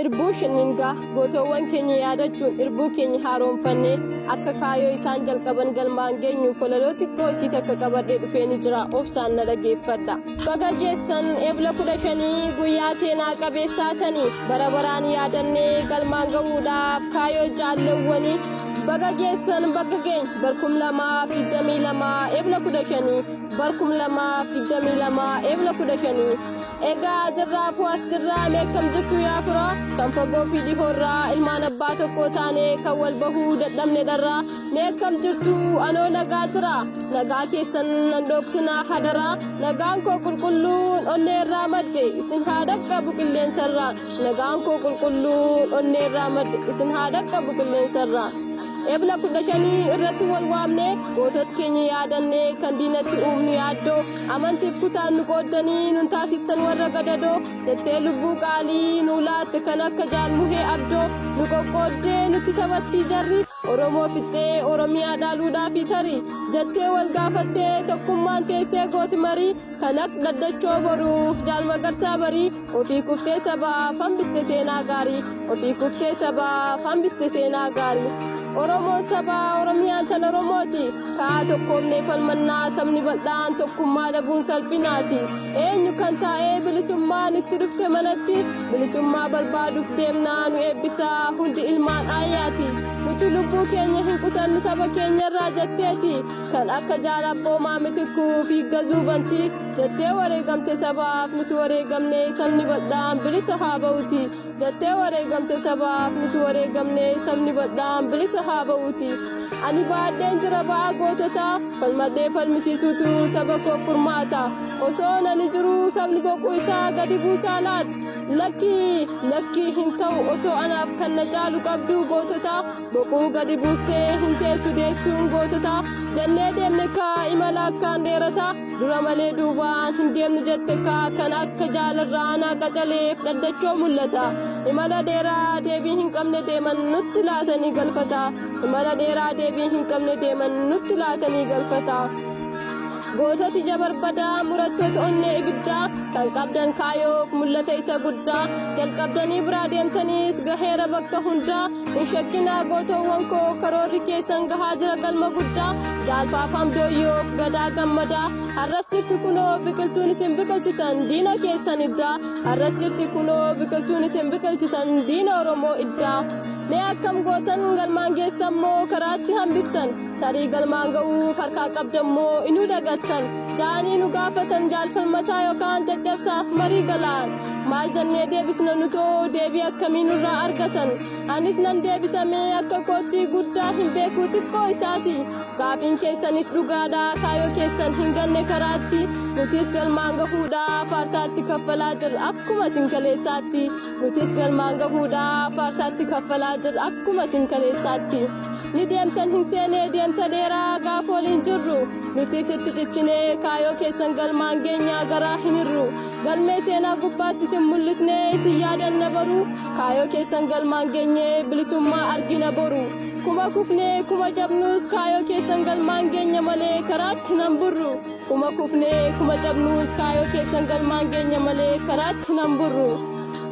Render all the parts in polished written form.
irbuu shaninga gootoowwan keenya yaadachuun irbuu keenya haaromfanne akka kaayoo isaan jalqaban galmaan geenyu folaloo xiqqoo isii takka qabadhee dhufeeni jira obsaan na dhageeffadha. Baga geessan eebla 15 guyyaa seenaa qabeessaa sanii bara baraan yaadannee galmaan gahuudhaaf kaayoo jaalleewwanii baga geessan baga geenya barkum 2022 eebla 15 barkum 2022 eebla 15 egaa jirraafuu asirraa meeqam jirtu yaa firaa kan fagoo fi dhihoorraa ilmaan abbaa tokko taane kan wal bahuu dadhabne dharraa meeqam jirtu anoo nagaa jira nagaa keessan nan dhoksinaa hadaraa nagaan koo qulqulluun onneerraa madde isin haa dhaqqabu qilleensarraa nagaan koo qulqulluun onneerraa madde isin haa dhaqqabu qilleensarraa. Eebla 15 irratti wal waamne gootota keenya yaadanne kan diinatti uumnu yaaddoo amantiif kutaan nu qooddanii nun taasistan warra gadadoo jettee lubbuu qaalii nu laatte kan akka jaalmuhee abdoo nu qoqqooddee nutti taphatti jarri Oromoo fixxee Oromiyaa dhaaluudhaaf tarii jettee wal gaafattee tokkummaan teessee gooti marii kan akka daddachoo boruuf jaalmagarsaa barii ofii kuftee sabaaf hambiste seenaa gaarii ofii kuftee sabaaf hambiste seenaa gaarii. Oromoo sabaa Oromiyaan tan Oromooti kaa tokkoomnee falmannaa sabni bal'aan tokkummaa dhabuun salphinaati eenyu kan taa'ee bilisummaan itti dhufte manatti bilisummaa barbaaduuf deemnaa nu eebbisaa hundi ilmaan ayyaati nuti lubbuu keenya hin qusannu saba keenyarraa jetteeti kan akka jaalabboomaa mitikuu fi gazuubanti jettee wareegamte sabaaf nuti wareegamne sabni bal'aan bilisa haa ba'uti jettee wareegamte sabaaf nuti wareegamne sabni bal'aan bilisa haa ba'uti ani baadheen jira ba'aa goototaa falmadhee falmisiisuutu saba koo furmaata osoo nani jiru sabni boquu isaa gadi buusaa laata lakkii hin ta'u osoo anaaf kan na caalu qabdu goototaa boquu gadi buustee hin teessu deessuun goototaa jennee deemne kaa imala akkaan dheerataa dura malee duubaan hin deemnu jette kaa kan akka jaalarraa anaa qacaleef dhaddachoo mul'ata imala dheeraa deebii hin qabne deeman nutti laatanii galfata imala dheeraa deebii hin qabne deeman nutti laatanii galfata. Goototi jabarbadaa murattoota onnee ibiddaa kan qabdan kaayoof mul'ata isa guddaa jalqabdanii biraa deemtaniis gaheera bakka hundaa hin shakkinaa gootowwan koo karoorri keessan gahaa jira galma guddaa jaalfaaf hamdooyyoof gadaa gammadaa har'as jirti kunoo biqiltuun isin biqilchitan diina keessan iddaa har'as jirti kunoo biqiltuun isin biqilchitan diina Oromoo iddaa. Mee akkam gootan galmaan geessammoo karaatti hambiftan tarii galmaan ga'uuf harkaa qabdammoo inuu dagattan jaanii nu gaafatan jaalfalmataa yookaan caccabsaaf marii galaan maal jennee deebisna nutoo deebii akkamii nurraa argatan anis nan deebisamee akka kootii guddaa hin beeku xiqqoo isaati gaafiin keessanis dhugaadhaa kaayoo keessan hin ganne karaatti nutis galmaan gahuudhaaf faarsaatti kaffalaa jirra akkuma isin kaleessaatti nutis galmaan gahuudhaaf faarsaatti kaffalaa jirra akkuma isin kaleessaatti ni deemtan hin seenee deemsa dheeraa gaafa waliin jirru nutis itti ciccinee kaayoo keessan galmaan geenyaa garaa hin hirru galmee seenaa gubbaatti isin mul'isnee isin yaadanna baru kaayoo keessan galmaan geenyee bilisummaa argina boru kuma kufnee kuma jabnuus kaayoo keessan galmaan geenya malee karaatti nan burru kuma kufnee kuma jabnuus kaayoo keessan galmaan geenya malee karaatti nan burru.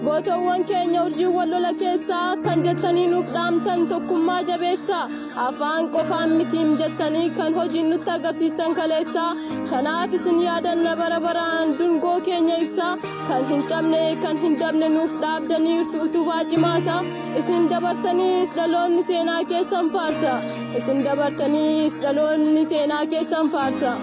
Gootowwan keenya urjiiwwan lola keessaa kan jettanii nuuf dhaamtan tokkummaa jabeessaa afaan qofaan mitiim jettanii kan hojiin nutti agarsiistan kaleessaa kanaaf isin yaadanna bara baraan dungoo keenya ibsaa kan hin cabne kan hin dabne nuuf dhaabdanii utubaa cimaasaa isin dabartaniis dhaloonni seenaa keessan faarsa isin dabartaniis dhaloonni seenaa keessan faarsa.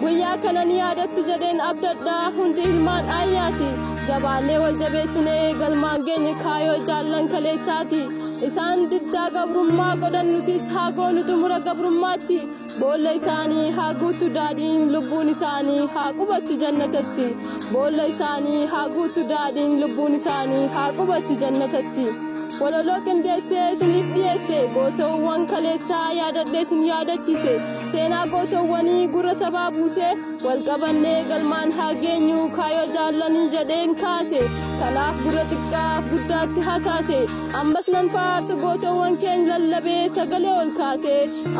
Guyyaa kana ni yaadattu jedheen abdadhaa hundi ilmaan ayyaati jabaannee wal jabeessinee galmaan geenye kaayoo jaallan kaleessaati isaan diddaa gabrummaa godhan nutis haa goonu xumura gabrummaatti boolla isaanii haa guutu daadhiin lubbuun isaanii haa qubattu jannatatti boolla isaanii haa guutu daadhiin lubbuun isaanii haa qubattu jannatatti. Waloloo qindeessee isiniif dhiyeesse gootowwan kaleessaa yaadadhee isin yaadachiise seenaa gootowwanii gurra sabaa buuse wal qabannee galmaan haa geenyu kaayoo jaallanii jedheen kaase kanaaf gurra xiqqaaf guddaatti hasaase ammas nan faarsa gootowwan keenya lallabee sagalee ol kaase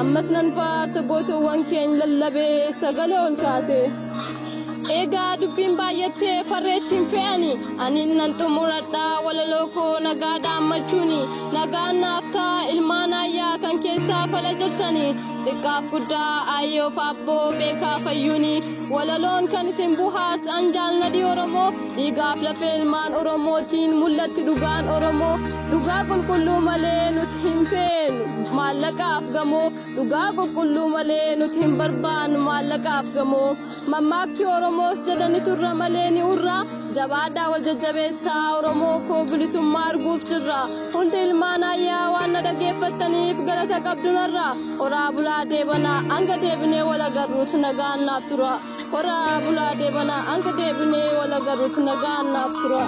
ammas nan faarsa gootowwan keenya lallabee sagalee ol kaase. egaa dubbiin baay'attee farreettiin fe'ani ani nan xumuradha walaloo koo nagaa dhaammachuuni nagaan naaf ta'a ilmaan ayyaa kan keessaa fala jirtani xiqqaaf guddaa ayyoof abboo beekaa fayyuuni walaloon kan isin buhaas anjaalnadii oromoo dhiigaaf lafee ilmaan oromootiin mul'atti dhugaan oromoo dhugaa qulqulluu malee nuti hin feenu maallaqaaf gamoo dhugaa qulqulluu malee nuti hin barbaannu maallaqaaf gamoo mammaaksi oromoos jedhani turra malee ni urra jabaadhaa wal jajjabeessaa oromoo koo bilisummaa arguuf jirra hundi ilmaan ayyaa waan na dhageeffattaniif galata qabdunarra horaa bulaa deebanaa hanga deebinee wal agarruutu nagaan naaf tura horaa bulaa deebanaa hanga deebinee wal agarruutu nagaan naaf tura.